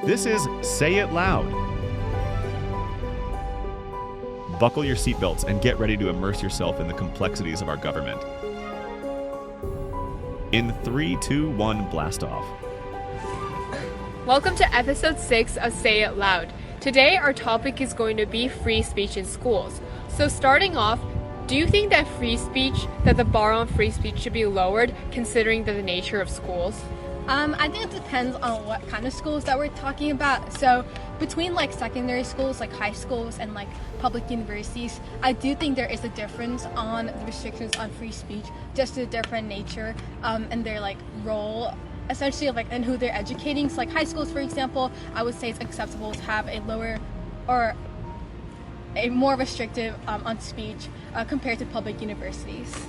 This is Say It Loud. Buckle your seatbelts and get ready to immerse yourself in the complexities of our government. In 3, 2, 1, blast off. Welcome to episode 6 of Say It Loud. Today our topic is going to be free speech in schools. So starting off, do you think that the bar on free speech should be lowered considering the nature of schools? I think it depends on what kind of schools that we're talking about. So between like secondary schools, like high schools and like public universities, I do think there is a difference on the restrictions on free speech, just the different nature and their like role essentially of like and who they're educating. So like high schools, for example, I would say it's acceptable to have a lower or a more restrictive on speech compared to public universities.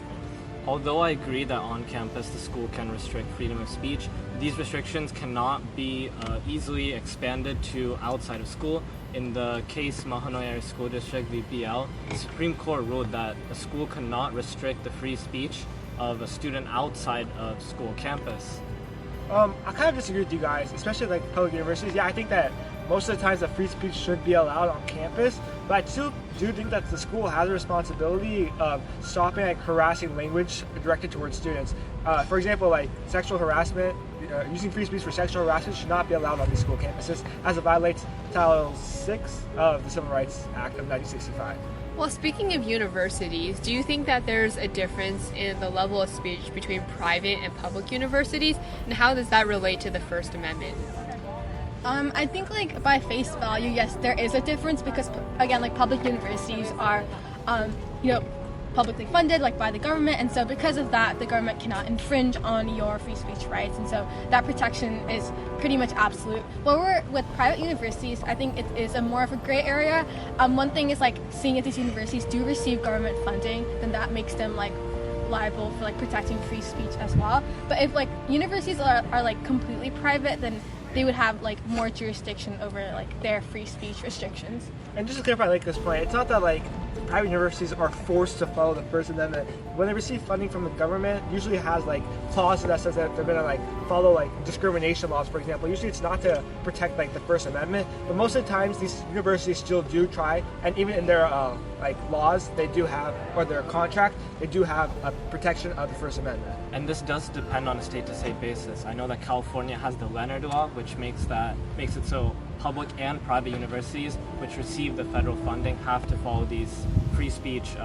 Although I agree that on campus the school can restrict freedom of speech, these restrictions cannot be easily expanded to outside of school. In the case Mahanoy Area School District v. BL, the Supreme Court ruled that a school cannot restrict the free speech of a student outside of school campus. I kind of disagree with you guys, especially like public universities. Yeah, I think that most of the times the free speech should be allowed on campus, but I still do think that the school has a responsibility of stopping like harassing language directed towards students. For example, like sexual harassment, using free speech for sexual harassment should not be allowed on these school campuses, as it violates Title VI of the Civil Rights Act of 1965. Well, speaking of universities, do you think that there's a difference in the level of speech between private and public universities, and how does that relate to the First Amendment? I think like by face value, yes, there is a difference because again, like public universities are, publicly funded like by the government, and so because of that, the government cannot infringe on your free speech rights, and so that protection is pretty much absolute. While with private universities, I think it is a more of a gray area. One thing is like seeing if these universities do receive government funding, then that makes them like liable for like protecting free speech as well. But if like universities are like completely private, then they would have like more jurisdiction over like their free speech restrictions. And just to clarify like this point, it's not that like private universities are forced to follow the First Amendment. When they receive funding from the government, usually it has like clauses that says that they're gonna like follow like discrimination laws, for example. Usually it's not to protect like the First Amendment, but most of the times these universities still do try, and even in their like laws, they do have, or their contract, they do have a protection of the First Amendment. And this does depend on a state-to-state basis. I know that California has the Leonard Law, which makes it so public and private universities which receive the federal funding have to follow these free speech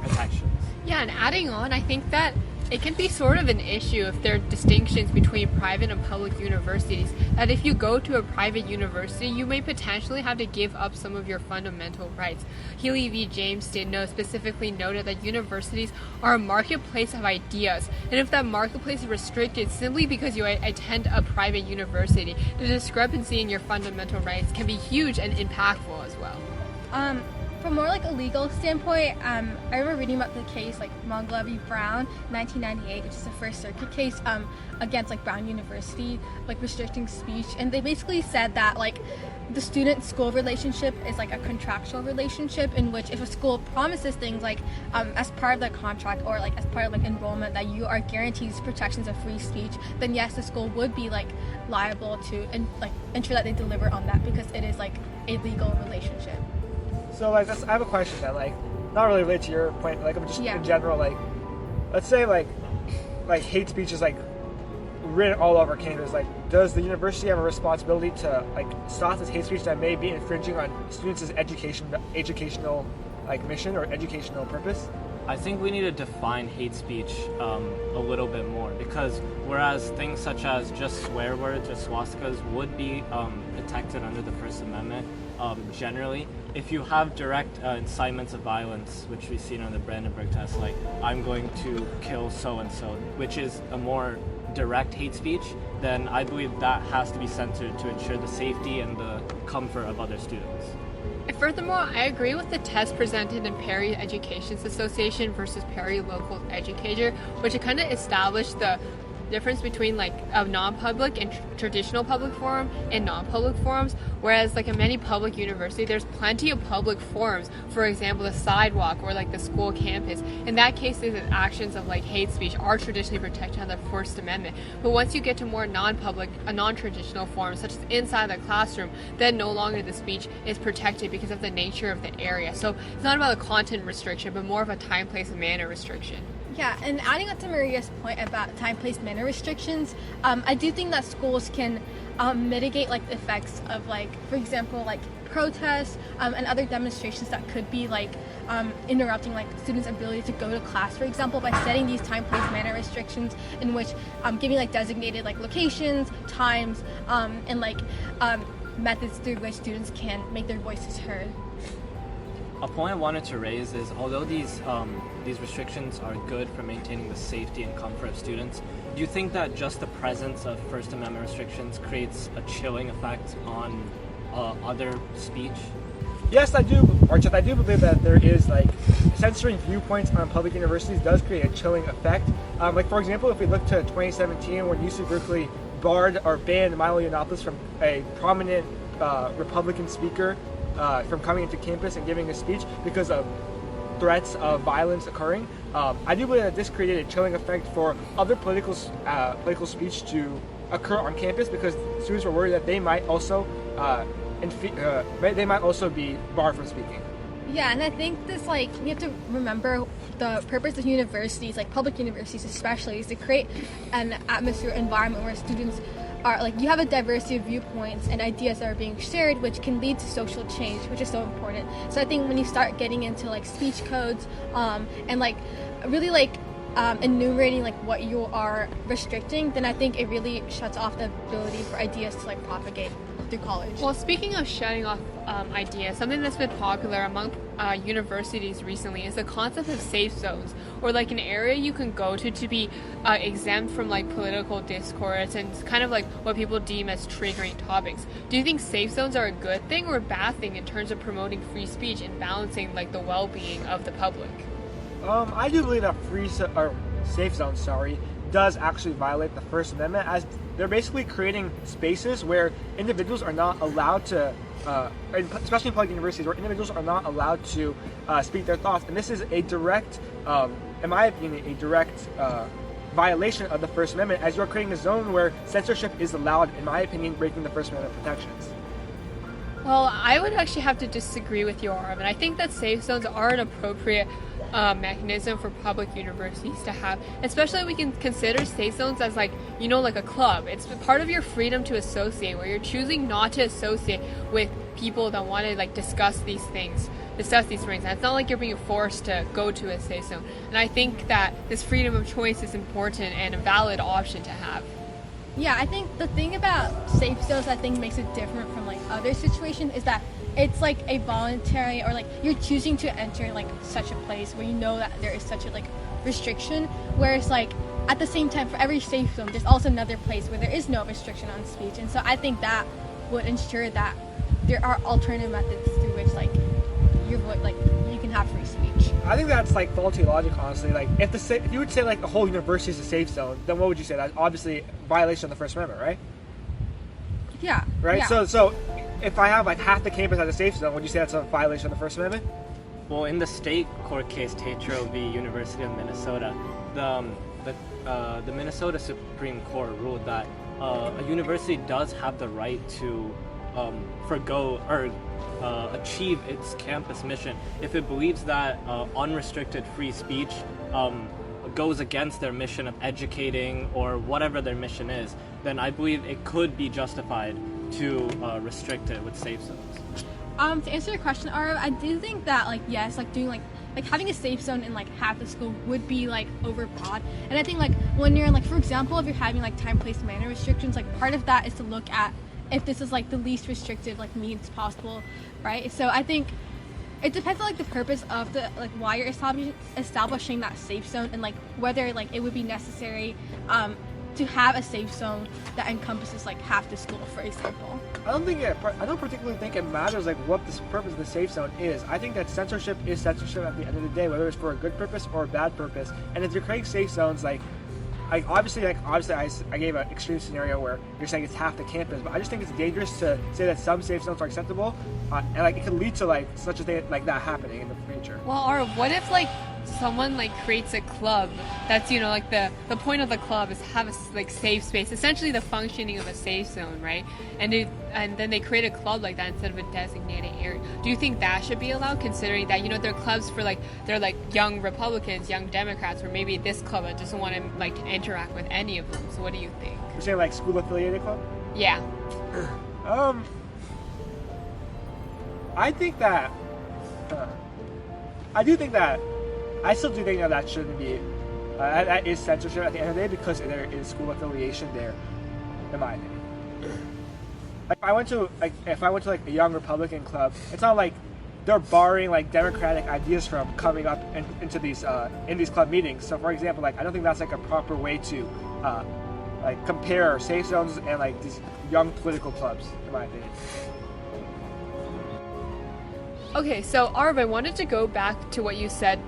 protections. Yeah, and adding on, I think that it can be sort of an issue if there are distinctions between private and public universities, that if you go to a private university, you may potentially have to give up some of your fundamental rights. Healy v. James specifically noted that universities are a marketplace of ideas, and if that marketplace is restricted simply because you attend a private university, the discrepancy in your fundamental rights can be huge and impactful as well. From more like a legal standpoint, I remember reading about the case like Mongla v. Brown, 1998, which is the First Circuit case against like Brown University, like restricting speech, and they basically said that like the student-school relationship is like a contractual relationship in which if a school promises things like as part of the contract or like as part of like enrollment that you are guaranteed these protections of free speech, then yes, the school would be like liable to ensure that they deliver on that because it is like a legal relationship. So like I have a question that like not really related to your point, like I'm just in general, like let's say like hate speech is like written all over campus. Like does the university have a responsibility to like stop this hate speech that may be infringing on students' educational like mission or educational purpose? I think we need to define hate speech a little bit more, because whereas things such as just swear words or swastikas would be protected under the First Amendment, generally, if you have direct incitements of violence, which we've seen on the Brandenburg test, like I'm going to kill so-and-so, which is a more direct hate speech, then I believe that has to be censored to ensure the safety and the comfort of other students. And furthermore, I agree with the test presented in Perry Education Association versus Perry Local Educator, which kind of established the difference between like a non-public and traditional public forum and non-public forums, whereas like in many public universities there's plenty of public forums, for example the sidewalk or like the school campus. In that case, the actions of like hate speech are traditionally protected under the First Amendment, but once you get to more non-public, non-traditional forums such as inside the classroom, then no longer the speech is protected because of the nature of the area. So it's not about a content restriction but more of a time, place, and manner restriction. Yeah, and adding on to Maria's point about time, place, manner restrictions, I do think that schools can mitigate like the effects of like, for example, like protests and other demonstrations that could be like interrupting like students' ability to go to class, for example, by setting these time, place, manner restrictions in which giving like designated like locations, times, and like methods through which students can make their voices heard. A point I wanted to raise is, although these restrictions are good for maintaining the safety and comfort of students, do you think that just the presence of First Amendment restrictions creates a chilling effect on other speech? Yes, I do, Archith. I do believe that there is like censoring viewpoints on public universities does create a chilling effect. Like for example, if we look to 2017 when UC Berkeley barred or banned Milo Yiannopoulos from a prominent Republican speaker from coming into campus and giving a speech because of threats of violence occurring. I do believe that this created a chilling effect for other political speech to occur on campus because students were worried that they might also be barred from speaking. Yeah, and I think this, like, you have to remember the purpose of universities, like public universities especially, is to create an atmosphere, environment where students are, like, you have a diversity of viewpoints and ideas that are being shared, which can lead to social change, which is so important. So I think when you start getting into, like, speech codes and, like, really, like, enumerating, like, what you are restricting, then I think it really shuts off the ability for ideas to, like, propagate through college. Well, speaking of shutting off ideas, something that's been popular among universities recently is the concept of safe zones, or like an area you can go to be exempt from like political discourse and kind of like what people deem as triggering topics. Do you think safe zones are a good thing or a bad thing in terms of promoting free speech and balancing like the well-being of the public? I do believe that safe zones, does actually violate the First Amendment, as they're basically creating spaces where individuals are not allowed to, especially in public universities, where individuals are not allowed to speak their thoughts. And this is a direct, in my opinion, a direct violation of the First Amendment, as you're creating a zone where censorship is allowed, in my opinion, breaking the First Amendment protections. Well, I would actually have to disagree with you, Arvin. I think that safe zones are an appropriate mechanism for public universities to have, especially we can consider safe zones as like, you know, like a club. It's part of your freedom to associate, where you're choosing not to associate with people that want to like discuss these things. And it's not like you're being forced to go to a safe zone. And I think that this freedom of choice is important and a valid option to have. Yeah, I think the thing about safe zones I think makes it different from like other situations is that it's like a voluntary, or like you're choosing to enter like such a place where you know that there is such a like restriction, whereas like at the same time for every safe zone there's also another place where there is no restriction on speech. And so I think that would ensure that there are alternative methods through which like you can have free speech. I think that's like faulty logic, honestly. Like if you would say like the whole university is a safe zone, then what would you say? That's obviously a violation of the First Amendment, right? Yeah. Right. Yeah. So if I have like half the campus as a safe zone, would you say that's a violation of the First Amendment? Well, in the state court case Tatro v. University of Minnesota, the Minnesota Supreme Court ruled that a university does have the right to forgo or achieve its campus mission if it believes that unrestricted free speech goes against their mission of educating or whatever their mission is. Then I believe it could be justified to restrict it with safe zones. To answer your question, Ara, I do think that like yes, like doing like having a safe zone in like half the school would be like overbroad. And I think like when you're like, for example, if you're having like time, place, manner restrictions, like part of that is to look at if this is like the least restrictive like means possible, right? So I think it depends on like the purpose of the like why you're establishing that safe zone, and like whether like it would be necessary to have a safe zone that encompasses like half the school, for example. I don't particularly think it matters like what the purpose of the safe zone is. I think that censorship is censorship at the end of the day, whether it's for a good purpose or a bad purpose. And if you're creating safe zones, like obviously I gave an extreme scenario where you're saying it's half the campus, but I just think it's dangerous to say that some safe zones are acceptable, and like it could lead to like such a thing like that happening in the future. Well, or what if like someone like creates a club that's, you know, like the point of the club is have a like safe space, essentially the functioning of a safe zone, right? And then they create a club like that instead of a designated area. Do you think that should be allowed, considering that, you know, they're clubs for like they're like young Republicans, young Democrats, or maybe this club that doesn't want to like to interact with any of them? So what do you think? You're saying like school affiliated club? Yeah. I think that I still do think that shouldn't be. That is censorship at the end of the day because there is school affiliation there, in my opinion. Like if I went to like a young Republican club, it's not like they're barring like democratic ideas from coming up into these in these club meetings. So for example, like I don't think that's like a proper way to like compare safe zones and like these young political clubs, in my opinion. Okay, so Arv, I wanted to go back to what you said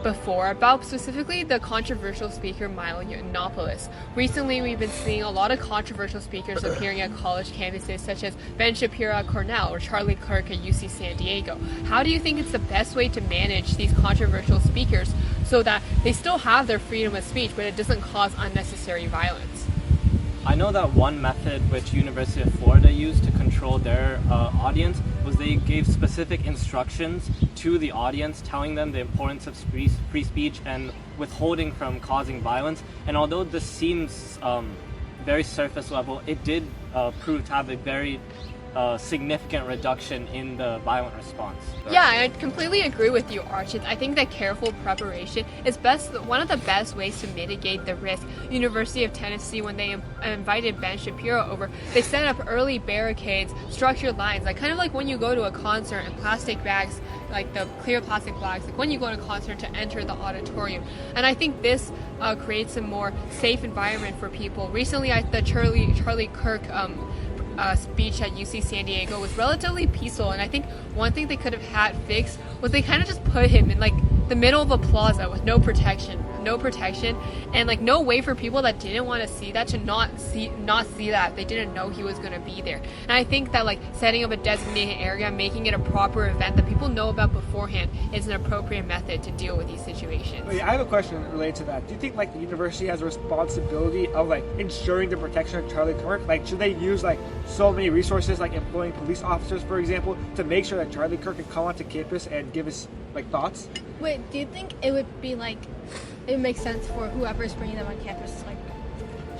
before about specifically the controversial speaker Milo Yiannopoulos. Recently, we've been seeing a lot of controversial speakers appearing at college campuses, such as Ben Shapiro at Cornell or Charlie Kirk at UC San Diego. How do you think it's the best way to manage these controversial speakers so that they still have their freedom of speech, but it doesn't cause unnecessary violence? I know that one method which University of Florida used to control their audience was they gave specific instructions to the audience telling them the importance of free speech and withholding from causing violence. And although this seems very surface level, it did prove to have a very significant reduction in the violent response. Yeah, I completely agree with you, Archie. I think that careful preparation is one of the best ways to mitigate the risk. University of Tennessee, when they invited Ben Shapiro over, they set up early barricades, structured lines, like kind of like when you go to a concert and plastic bags, like the clear plastic bags, like when you go to a concert to enter the auditorium. And I think this creates a more safe environment for people. Recently, the Charlie Kirk speech at UC San Diego was relatively peaceful, and I think one thing they could have had fixed was they kind of just put him in like the middle of a plaza with no protection, and like no way for people that didn't want to see that to not see that they didn't know he was going to be there. And I think that like setting up a designated area, making it a proper event that people know about beforehand, is an appropriate method to deal with these situations. Wait, I have a question related to that. Do you think like the university has a responsibility of like ensuring the protection of Charlie Kirk? Like should they use like so many resources, like employing police officers, for example, to make sure that Charlie Kirk can come onto campus and give his like thoughts? Wait, do you think it would be like, it would make sense for whoever's bringing them on campus to like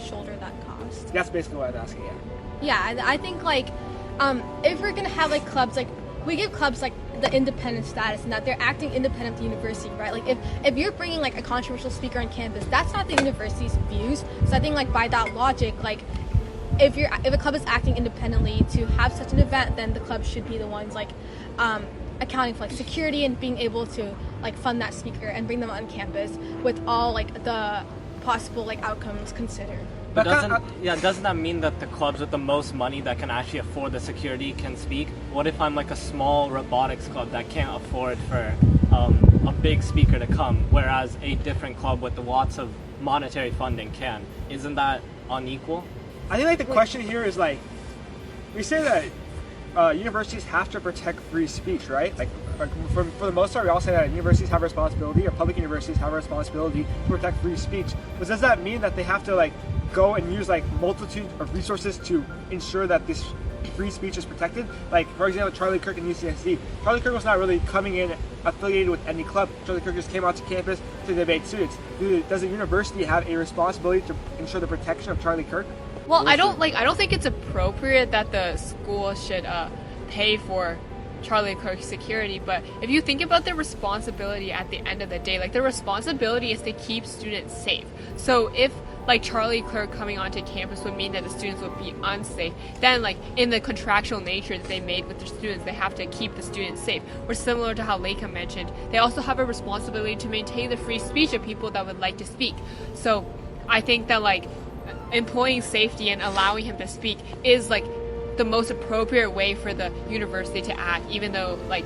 shoulder that cost? That's basically what I was asking, yeah. Yeah, I think like, if we're gonna have like clubs, like we give clubs like the independent status and that they're acting independent of the university, right? Like if you're bringing like a controversial speaker on campus, that's not the university's views. So I think like by that logic, like if a club is acting independently to have such an event, then the club should be the ones like accounting for like security and being able to like fund that speaker and bring them on campus with all like the possible like outcomes considered. But doesn't that mean that the clubs with the most money that can actually afford the security can speak? What if I'm like a small robotics club that can't afford for a big speaker to come, whereas a different club with lots of monetary funding can? Isn't that unequal? I think like the question here is like, we say that universities have to protect free speech, right? Like for the most part, we all say that universities have a responsibility, or public universities have a responsibility to protect free speech. But does that mean that they have to like go and use like multitude of resources to ensure that this free speech is protected? Like for example, Charlie Kirk and UCSD. Charlie Kirk was not really coming in affiliated with any club. Charlie Kirk just came onto campus to debate students. Does the university have a responsibility to ensure the protection of Charlie Kirk? Well, I don't think it's appropriate that the school should pay for Charlie Kirk's security, but if you think about their responsibility at the end of the day, like their responsibility is to keep students safe. So if like Charlie Kirk coming onto campus would mean that the students would be unsafe, then like in the contractual nature that they made with their students, they have to keep the students safe. Or similar to how Leica mentioned, they also have a responsibility to maintain the free speech of people that would like to speak. So I think that like employing safety and allowing him to speak is like the most appropriate way for the university to act, even though like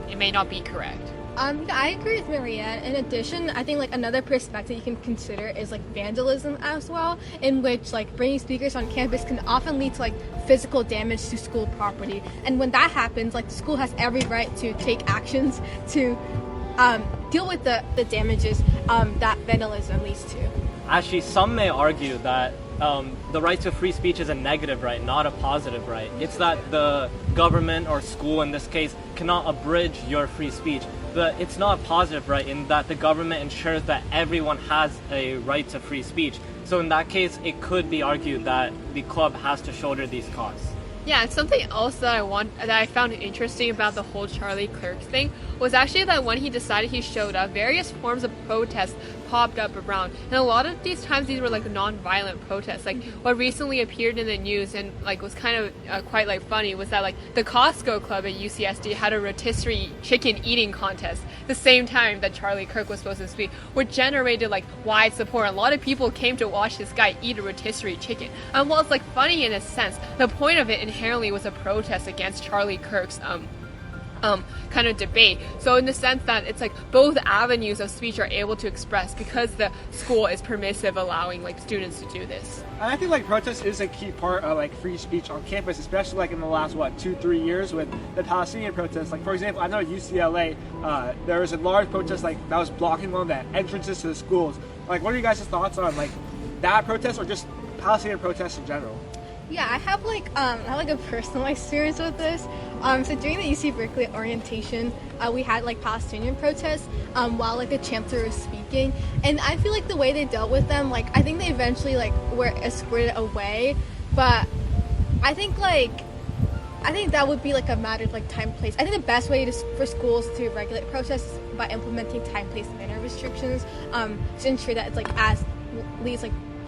it may not be correct. Yeah, I agree with Maria. In addition, I think like another perspective you can consider is like vandalism as well, in which like bringing speakers on campus can often lead to like physical damage to school property. And when that happens, like the school has every right to take actions to deal with the damages that vandalism leads to. Actually, some may argue that the right to free speech is a negative right, not a positive right. It's that the government or school in this case cannot abridge your free speech. But it's not a positive right in that the government ensures that everyone has a right to free speech. So in that case, it could be argued that the club has to shoulder these costs. Yeah, and something else that I found interesting about the whole Charlie Kirk thing was actually that when he decided he showed up, various forms of protest popped up around, and a lot of these times these were like non-violent protests. Like what recently appeared in the news and like was kind of quite like funny was that like the Costco club at UCSD had a rotisserie chicken eating contest the same time that Charlie Kirk was supposed to speak, which generated like wide support. A lot of people came to watch this guy eat a rotisserie chicken. And while it's like funny in a sense, the point of it inherently was a protest against Charlie Kirk's kind of debate. So in the sense that it's like both avenues of speech are able to express because the school is permissive, allowing like students to do this. And I think like protest is a key part of like free speech on campus, especially like in the last 2-3 years with the Palestinian protests. Like for example, I know at UCLA there was a large protest like that was blocking one of the entrances to the schools. Like what are you guys' thoughts on like that protest or just Palestinian protests in general? Yeah, I have a personal experience with this. So during the UC Berkeley orientation, we had like Palestinian protests while like the chancellor was speaking, and I feel like the way they dealt with them, like I think they eventually like were escorted away, but I think that would be like a matter of like time, place. I think the best way for schools to regulate protests is by implementing time, place, manner restrictions to ensure that it's like as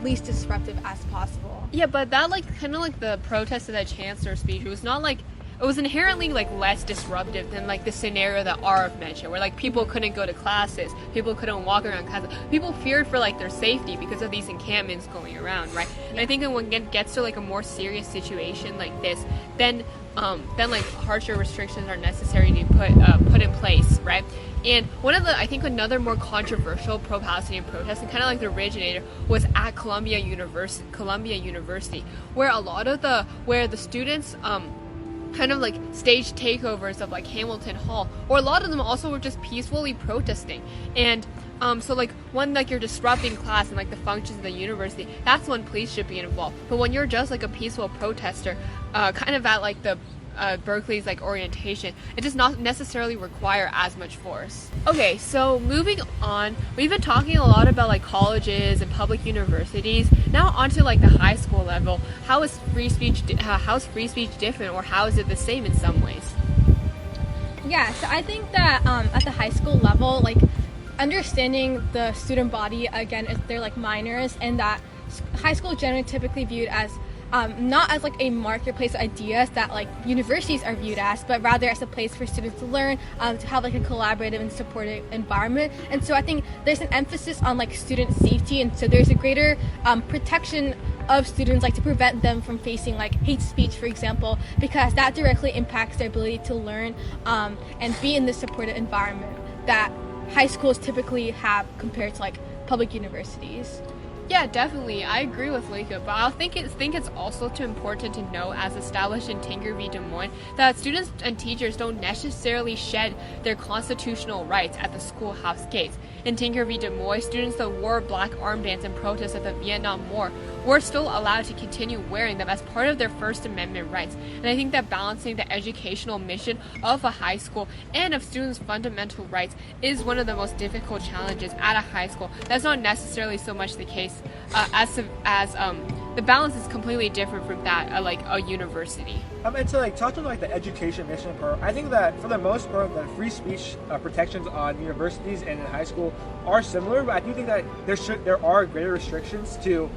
least disruptive as possible. Yeah, but that like kind of like the protest of that chancellor speech, it was not like it was inherently like less disruptive than like the scenario that Arif mentioned, where like people couldn't go to classes, people couldn't walk around classes, people feared for like their safety because of these encampments going around, right? And I think that when it gets to like a more serious situation like this, then like harsher restrictions are necessary to put in place, right? And one of the, I think another more controversial pro-Palestinian protest and kind of like the originator was at Columbia University, where a lot of where the students kind of like staged takeovers of like Hamilton Hall, or a lot of them also were just peacefully protesting. And so like when like you're disrupting class and like the functions of the university, that's when police should be involved. But when you're just like a peaceful protester, kind of at like the Berkeley's like orientation, it does not necessarily require as much force. Okay, so moving on, we've been talking a lot about like colleges and public universities. Now onto like the high school level. How is free speech different, or how is it the same in some ways? Yeah, so I think that at the high school level, like understanding the student body again, if they're like minors, and that high school generally typically viewed as not as like a marketplace of ideas that like universities are viewed as, but rather as a place for students to learn, to have like a collaborative and supportive environment. And so I think there's an emphasis on like student safety, and so there's a greater protection of students, like to prevent them from facing like hate speech, for example, because that directly impacts their ability to learn and be in this supportive environment that high schools typically have compared to like public universities. Yeah, definitely. I agree with Lika, but I think it's also too important to know, as established in Tinker v. Des Moines, that students and teachers don't necessarily shed their constitutional rights at the schoolhouse gates. In Tinker v. Des Moines, students that wore black armbands in protest of the Vietnam War were still allowed to continue wearing them as part of their First Amendment rights. And I think that balancing the educational mission of a high school and of students' fundamental rights is one of the most difficult challenges at a high school. That's not necessarily so much the case as the balance is completely different from that at like a university. And to like talk to like the education mission part, I think that for the most part the free speech protections on universities and in high school are similar, but I do think that there are greater restrictions to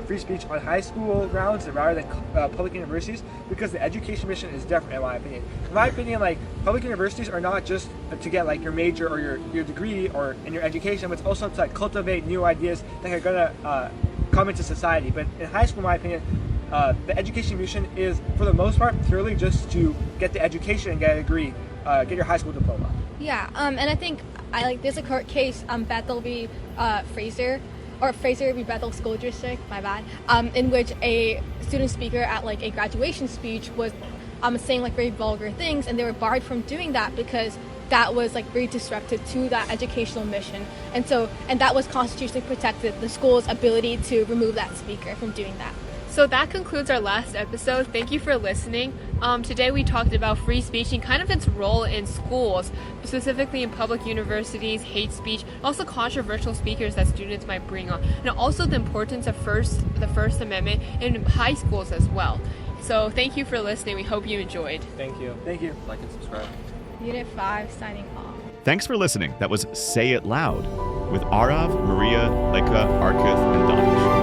free speech on high school grounds rather than public universities, because the education mission is different in my opinion. In my opinion, like public universities are not just to get like your major or your degree or in your education, but it's also to like cultivate new ideas that are gonna come into society. But in high school, in my opinion, the education mission is for the most part purely just to get the education and get a degree, get your high school diploma. Yeah, and I think there's a court case, Bethel v. Fraser, or Fraser v. Bethel School District, my bad, in which a student speaker at like a graduation speech was saying like very vulgar things, and they were barred from doing that because that was like very disruptive to that educational mission, and that was constitutionally protected, the school's ability to remove that speaker from doing that. So that concludes our last episode. Thank you for listening. Today we talked about free speech and kind of its role in schools, specifically in public universities, hate speech, also controversial speakers that students might bring on, and also the importance of the First Amendment in high schools as well. So thank you for listening. We hope you enjoyed. Thank you. Thank you. Like and subscribe. Unit 5 signing off. Thanks for listening. That was Say It Loud with Arav, Maria, Leka, Arkuth, and Danish.